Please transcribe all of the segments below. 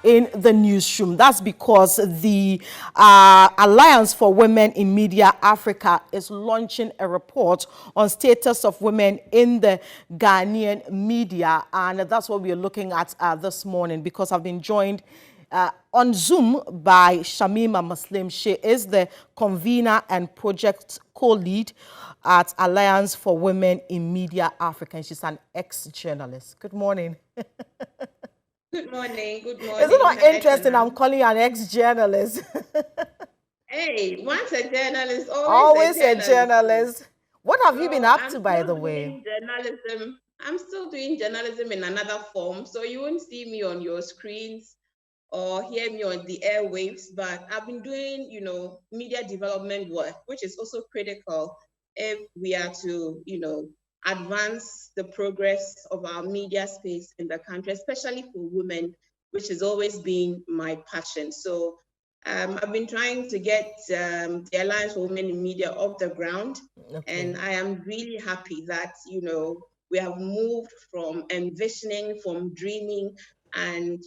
in the newsroom. That's because the Alliance for Women in Media Africa is launching a report on status of women in the Ghanaian media, and that's what we are looking at this morning, because I've been joined on Zoom by Shamima Muslim. She is the convener and project co-lead at Alliance for Women in Media Africa, and she's an ex-journalist. Good morning. Good morning. Good morning. Is it not interesting? I'm calling you an ex-journalist. Hey, once a journalist, Always a journalist. What have you been up to, by the way? Journalism. I'm still doing journalism in another form, so you won't see me on your screens or hear me on the airwaves, but I've been doing, media development work, which is also critical if we are to, advance the progress of our media space in the country, especially for women, which has always been my passion. So I've been trying to get the Alliance for Women in Media off the ground, and I am really happy that, we have moved from envisioning, from dreaming, and,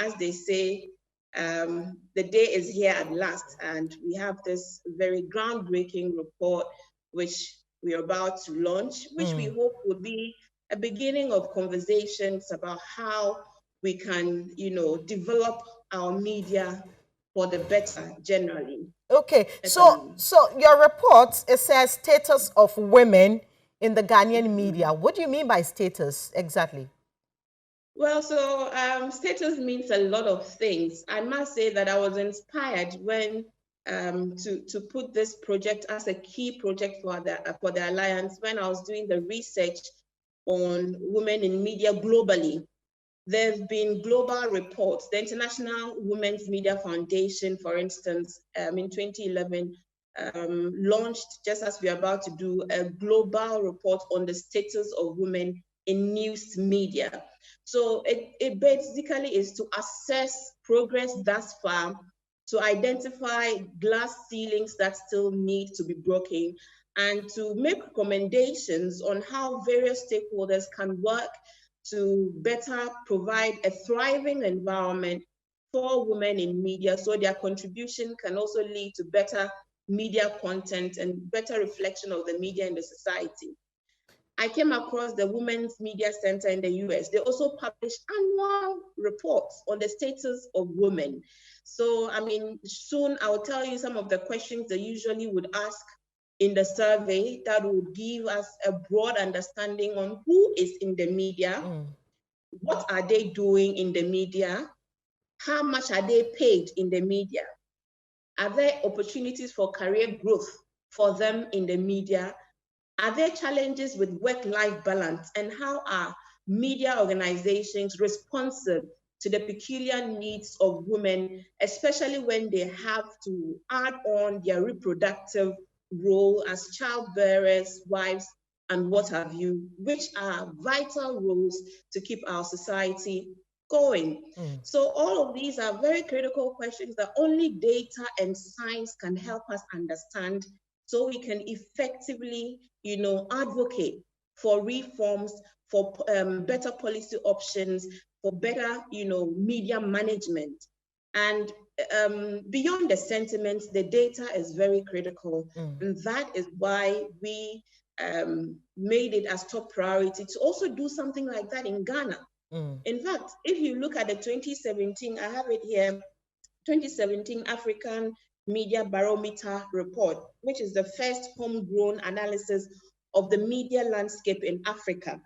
as they say, the day is here at last, and we have this very groundbreaking report, which we're about to launch, which we hope will be a beginning of conversations about how we can, develop our media for the better generally. Okay, so your report, it says status of women in the Ghanaian media. What do you mean by status exactly? Well, so status means a lot of things. I must say that I was inspired when to put this project as a key project for the Alliance when I was doing the research on women in media globally. There have been global reports. The International Women's Media Foundation, for instance, in 2011, launched, just as we're about to do, a global report on the status of women in news media. So it basically is to assess progress thus far, to identify glass ceilings that still need to be broken, and to make recommendations on how various stakeholders can work to better provide a thriving environment for women in media, so their contribution can also lead to better media content and better reflection of the media in the society. I came across the Women's Media Center in the US. They also publish annual reports on the status of women. So, I mean, soon I will tell you some of the questions they usually would ask in the survey that would give us a broad understanding on who is in the media, what are they doing in the media, how much are they paid in the media, are there opportunities for career growth for them in the media, are there challenges with work-life balance, and how are media organizations responsive to the peculiar needs of women, especially when they have to add on their reproductive role as childbearers, wives, and what have you, which are vital roles to keep our society going. So all of these are very critical questions that only data and science can help us understand, so we can effectively, advocate for reforms, for better policy options, for better, media management. And beyond the sentiments, the data is very critical. And that is why we made it as top priority to also do something like that in Ghana. In fact, if you look at the 2017, I have it here, 2017 African Media Barometer report, which is the first homegrown analysis of the media landscape in Africa.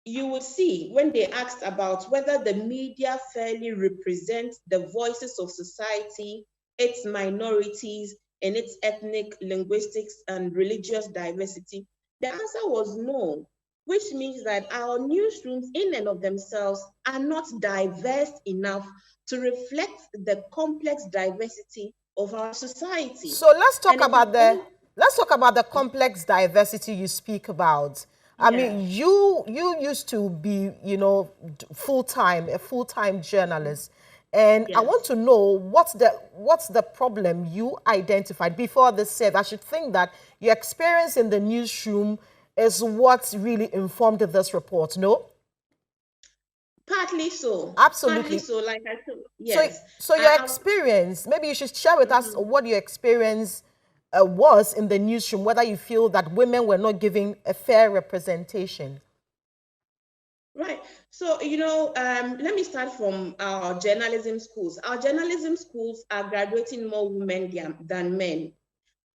You will see when they asked about whether the media fairly represents the voices of society, its minorities, and its ethnic, linguistics, and religious diversity, the answer was no, which means that our newsrooms in and of themselves are not diverse enough to reflect the complex diversity of our society. So let's talk about the complex diversity you speak about. I mean, you used to be, a full-time journalist. And I want to know what's the problem you identified before this said. I should think that your experience in the newsroom is what really informed this report, no? Partly so. Partly Absolutely. so, like I said, So, yes. so your experience, maybe you should share with us what your experience was in the newsroom, whether you feel that women were not given a fair representation. Right. So, let me start from our journalism schools. Our journalism schools are graduating more women than men.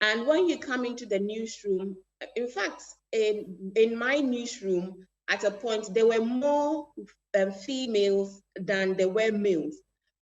And when you come into the newsroom, in fact, in my newsroom, at a point, there were more females than there were males.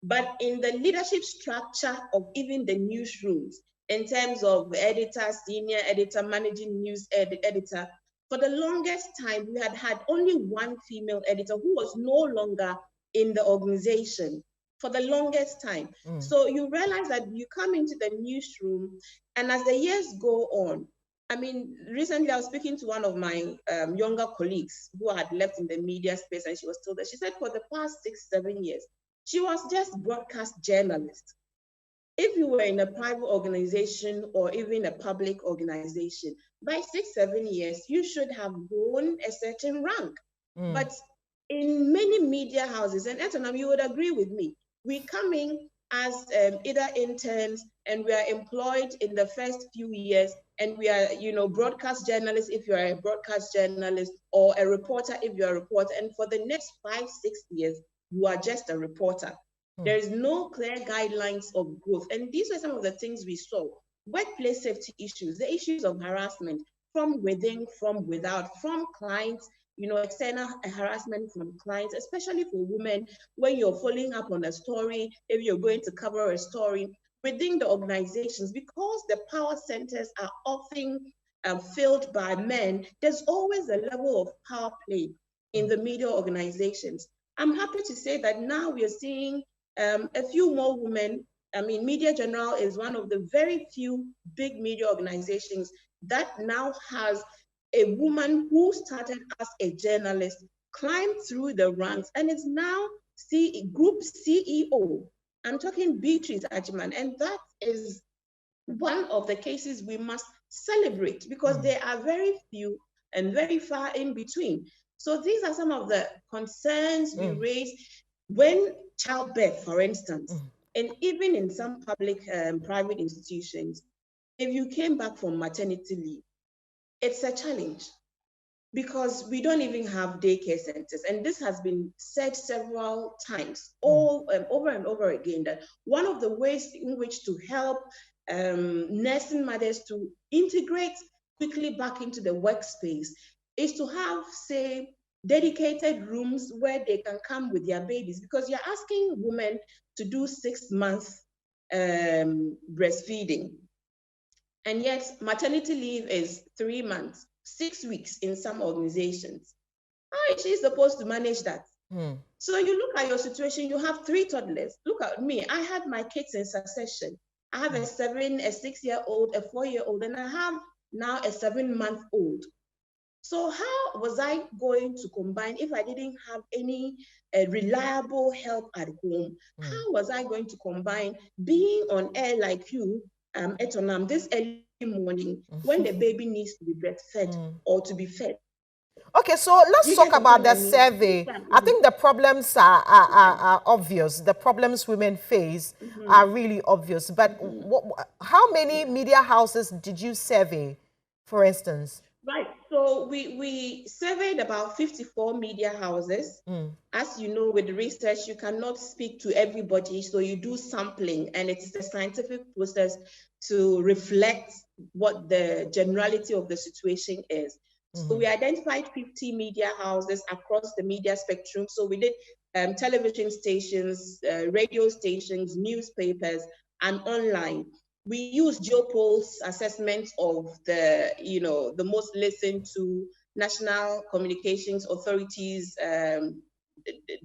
But in the leadership structure of even the newsrooms, in terms of editor, senior editor, managing news editor, for the longest time, we had had only one female editor who was no longer in the organization for the longest time. So you realize that you come into the newsroom, and as the years go on, I mean, recently I was speaking to one of my younger colleagues who had left in the media space, and she was still there. She said for the past 6, 7 years, she was just broadcast journalist. If you were in a private organization or even a public organization, by 6, 7 years, you should have grown a certain rank. But in many media houses, and Etornam, you would agree with me, we come in as either interns, and we are employed in the first few years, and we are, broadcast journalists if you are a broadcast journalist, or a reporter if you're a reporter. And for the next 5, 6 years, you are just a reporter. There is no clear guidelines of growth. And these were some of the things we saw. Workplace safety issues, the issues of harassment from within, from without, from clients, external harassment from clients, especially for women, when you're following up on a story, if you're going to cover a story within the organizations, because the power centers are often filled by men, there's always a level of power play in the media organizations. I'm happy to say that now we are seeing a few more women. I mean, Media General is one of the very few big media organizations that now has a woman who started as a journalist, climbed through the ranks, and is now Group CEO. I'm talking Beatrice Ajman, and that is one of the cases we must celebrate, because there are very few and very far in between. So these are some of the concerns we raise when childbirth, for instance, and even in some public private institutions, if you came back from maternity leave, it's a challenge, because we don't even have daycare centers. And this has been said several times, over and over again, that one of the ways in which to help nursing mothers to integrate quickly back into the workspace is to have, say, dedicated rooms where they can come with their babies, because you're asking women to do 6 months breastfeeding. And yet maternity leave is 3 months, 6 weeks in some organizations. How is she supposed to manage that? So you look at your situation, you have 3 toddlers. Look at me, I had my kids in succession. I have a 6-year-old, a 4-year-old, and I have now a 7-month-old. So how was I going to combine if I didn't have any reliable help at home? How was I going to combine being on air like you, Etornam, this early morning when the baby needs to be breastfed or to be fed? Okay, so let's You talk get the about point the I mean? survey. I think the problems are obvious. The problems women face are really obvious. But how many media houses did you survey, for instance? Right. So we surveyed about 54 media houses. As you know, with research, you cannot speak to everybody. So you do sampling, and it's a scientific process to reflect what the generality of the situation is. So we identified 50 media houses across the media spectrum. So we did television stations, radio stations, newspapers, and online. We use Geopol's assessment of the most listened to National Communications Authorities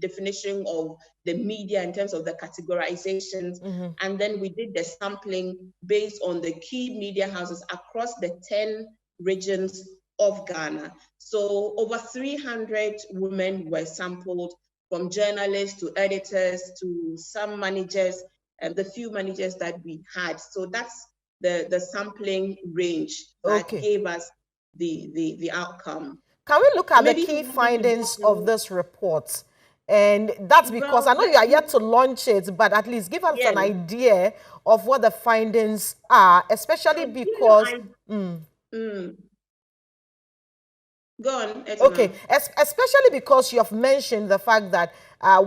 definition of the media in terms of the categorizations. And then we did the sampling based on the key media houses across the 10 regions of Ghana. So over 300 women were sampled, from journalists to editors to some managers, and the few managers that we had. So that's the sampling range that gave us the outcome. Can we look at the Maybe key for one thing findings of this report? And that's because I Well, know you are yet to launch it, but at least give us yes, an idea of what the findings are, especially I'll give you because, I mm, go on, okay, Etornam. especially because you have mentioned the fact that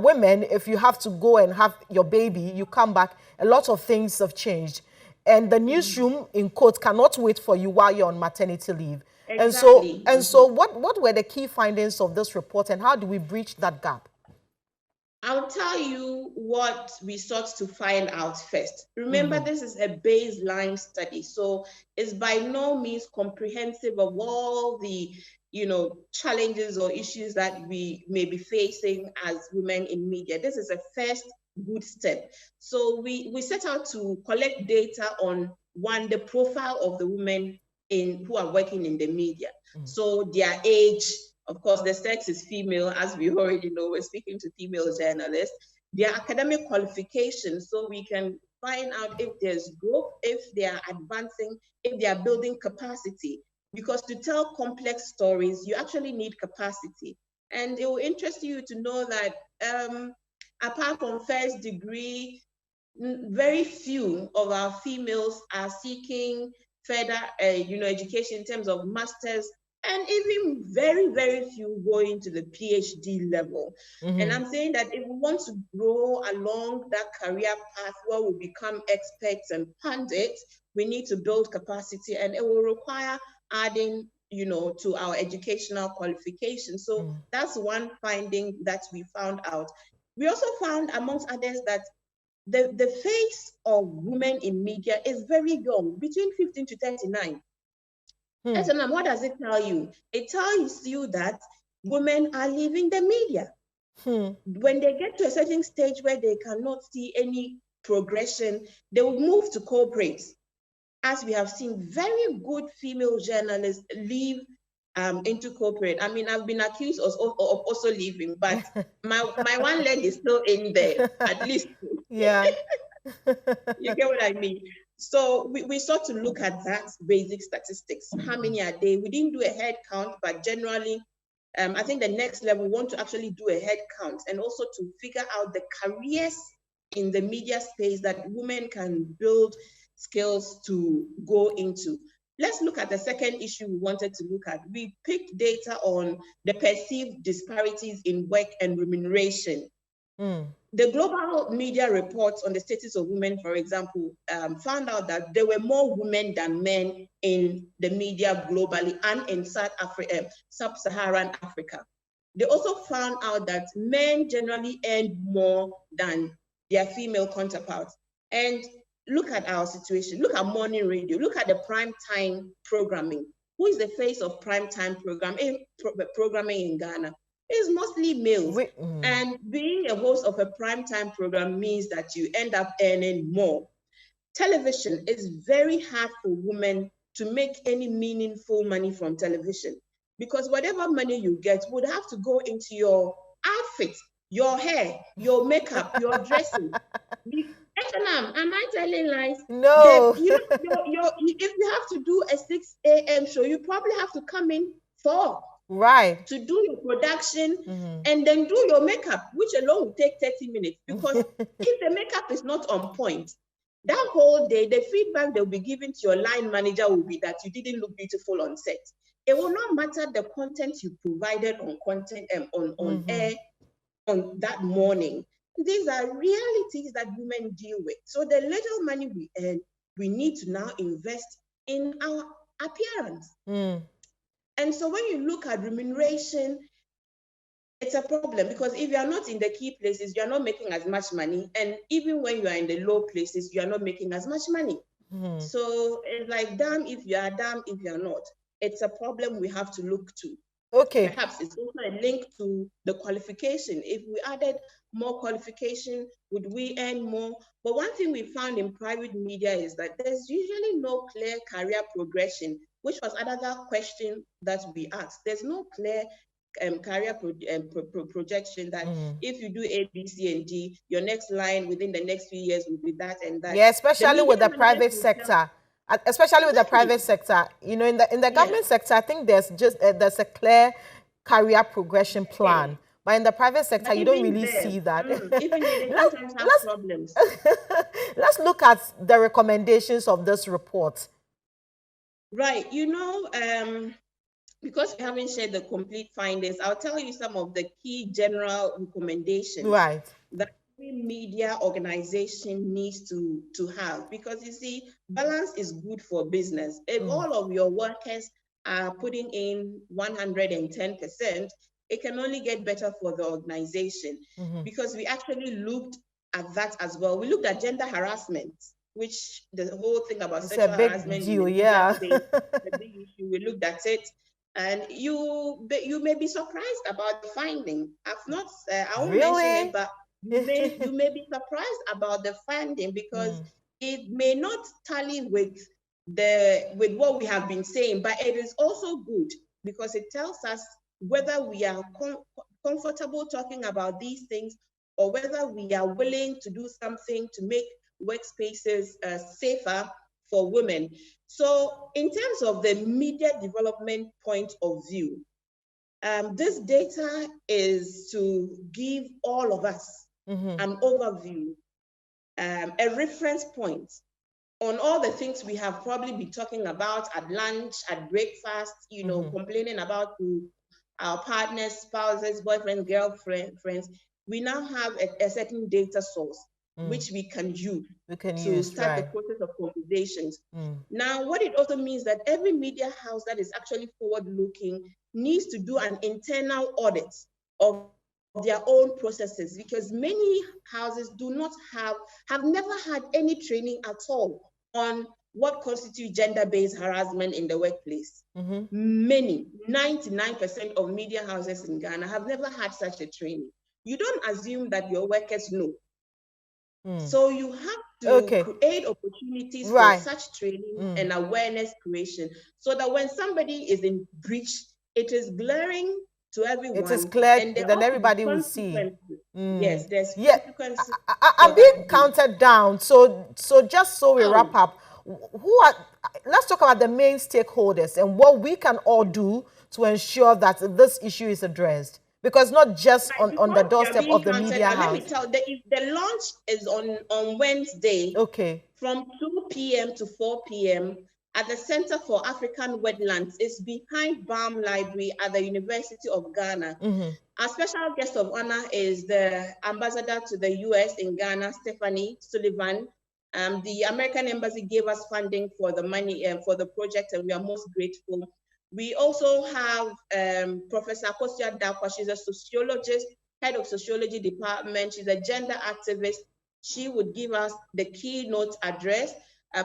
women, if you have to go and have your baby, you come back, a lot of things have changed. And the newsroom, in quotes, cannot wait for you while you're on maternity leave. And so, Exactly. and so what were the key findings of this report and how do we breach that gap? I'll tell you what we sought to find out first. Remember, this is a baseline study, so it's by no means comprehensive of all the, challenges or issues that we may be facing as women in media. This is a first good step. So we set out to collect data on one, the profile of the women in who are working in the media. So their age, of course, the sex is female, as we already know, we're speaking to female journalists. Their academic qualifications, so we can find out if there's growth, if they are advancing, if they are building capacity. Because to tell complex stories, you actually need capacity. And it will interest you to know that apart from first degree, very few of our females are seeking further, education in terms of masters, and even very, very few going to the PhD level. And I'm saying that if we want to grow along that career path where we become experts and pundits, we need to build capacity, and it will require adding, to our educational qualifications. So that's one finding that we found out. We also found, amongst others, that the face of women in media is very young, between 15 to 39. And what does it tell you? It tells you that women are leaving the media. When they get to a certain stage where they cannot see any progression, they will move to corporates. As we have seen, very good female journalists leave into corporate. I mean, I've been accused of also leaving, but my one leg is still in there, at least. Yeah. You get what I mean? So we start to look at that basic statistics. How many are they? We didn't do a head count, but generally, I think the next level, we want to actually do a head count and also to figure out the careers in the media space that women can build skills to go into. Let's look at the second issue we wanted to look at. We picked data on the perceived disparities in work and remuneration. The global media reports on the status of women, for example, found out that there were more women than men in the media globally and in sub-Saharan Africa. They also found out that men generally earn more than their female counterparts. And look at our situation. Look at morning radio. Look at the prime time programming. Who is the face of prime time programming in Ghana? It's mostly males. And being a host of a primetime program means that you end up earning more. Television is very hard for women to make any meaningful money from television because whatever money you get would have to go into your outfit, your hair, your makeup, your dressing. Econom, am I telling lies? No. If you have to do a 6 a.m. show, you probably have to come in 4. Right. To do your production and then do your makeup, which alone will take 30 minutes. Because if the makeup is not on point, that whole day, the feedback they'll be giving to your line manager will be that you didn't look beautiful on set. It will not matter the content you provided on on air on that morning. These are realities that women deal with. So the little money we earn, we need to now invest in our appearance. And so when you look at remuneration, it's a problem because if you are not in the key places, you are not making as much money. And even when you are in the low places, you are not making as much money. So it's like, damn if you are, damn if you are not. It's a problem we have to look to. Okay. Perhaps it's also a link to the qualification. If we added more qualification, would we earn more? But one thing we found in private media is that there's usually no clear career progression, which was another question that we asked. There's no clear career projection that if you do A, B, C, and D, your next line within the next few years will be that and that. Yeah, especially with the private sector. Especially with the private sector, in the government sector, I think there's a clear career progression plan. But in the private sector, But you don't even really there, see that. even they let's, sometimes have let's, problems. let's look at the recommendations of this report. Right. You know, because we haven't shared the complete findings, I'll tell you some of the key general recommendations Right. that every media organization needs to have. Because you see, balance is good for business. If all of your workers are putting in 110%, it can only get better for the organization. Because we actually looked at that as well. We looked at gender harassment, which the whole thing about It's sexual a big harassment in deal, the yeah. media space, the big issue. We looked at it, and you may be surprised about the finding. I won't mention Really? it, but you may be surprised about the finding, because it may not tally with what we have been saying, but it is also good because it tells us whether we are comfortable talking about these things, or whether we are willing to do something to make workspaces safer for women. So in terms of the media development point of view, this data is to give all of us an overview, a reference point on all the things we have probably been talking about at lunch, at breakfast, you know, complaining about to our partners, spouses, boyfriends, girlfriends. We now have a certain data source which we can use to start the process of conversations. Now, what it also means that every media house that is actually forward-looking needs to do an internal audit of their own processes, because many houses do not have never had any training at all on what constitutes gender-based harassment in the workplace. Many, 99% of media houses in Ghana have never had such a training. You don't assume that your workers know. So you have to create opportunities for such training and awareness creation, so that when somebody is in breach, it is glaring to everyone. It is clear, and then everybody will see. Yes, there's consequences. I'm being counted down. So just so we wrap up, let's talk about the main stakeholders and what we can all do to ensure that this issue is addressed. Because not just on the doorstep of the media house. Let me tell you, if the launch is on Wednesday, from 2 p.m. to 4 p.m. at the Center for African Wetlands. It's behind BAM Library at the University of Ghana. Our special guest of honor is the ambassador to the US in Ghana, Stephanie Sullivan. The American Embassy gave us funding for the money for the project, and we are most grateful. We also have Professor Akosia Dakwa. She's a sociologist, head of sociology department. She's a gender activist. She would give us the keynote address.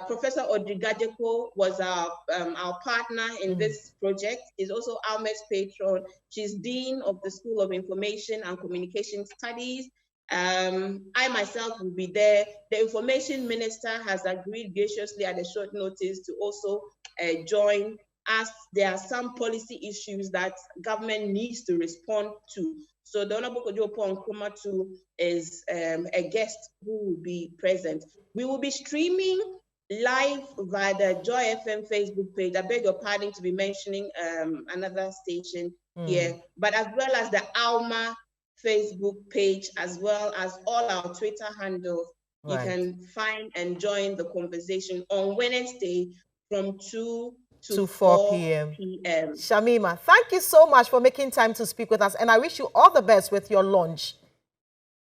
Professor Odrigajeko was our partner in this project. Is also Ahmed's patron. She's Dean of the School of Information and Communication Studies. I myself will be there. The Information Minister has agreed graciously at a short notice to also join, as there are some policy issues that government needs to respond to. So the Honorable Kojo Nkrumah is a guest who will be present. We will be streaming live via the Joy FM Facebook page. I beg your pardon to be mentioning another station here, but as well as the Alma Facebook page, as well as all our Twitter handles. You can find and join the conversation on Wednesday from 2 to 4 p.m. Shamima, thank you so much for making time to speak with us, and I wish you all the best with your launch.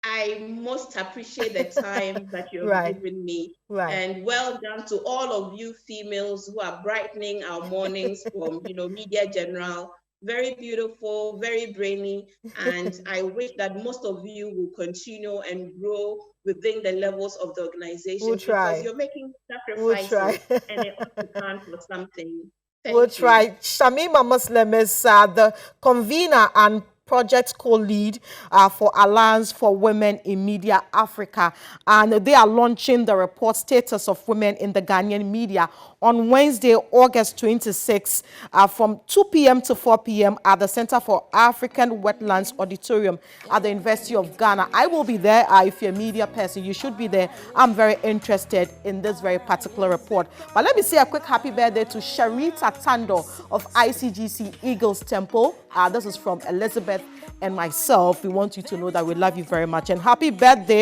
I most appreciate the time that you've given me. And well done to all of you females who are brightening our mornings from, Media General. Very beautiful, very brainy. And I wish that most of you will continue and grow within the levels of the organization, because you're making sacrifices and it ought to count for something. Thank you. Shamima Muslim is the convener and project co-lead for Alliance for Women in Media Africa, and they are launching the report Status of Women in the Ghanaian Media on Wednesday, August 26, from 2 p.m. to 4 p.m. at the Center for African Wetlands Auditorium at the University of Ghana. I will be there. If you're a media person, you should be there. I'm very interested in this very particular report. But let me say a quick happy birthday to Sharita Tando of ICGC Eagles Temple. This is from Elizabeth and myself, we want you to know that we love you very much. And happy birthday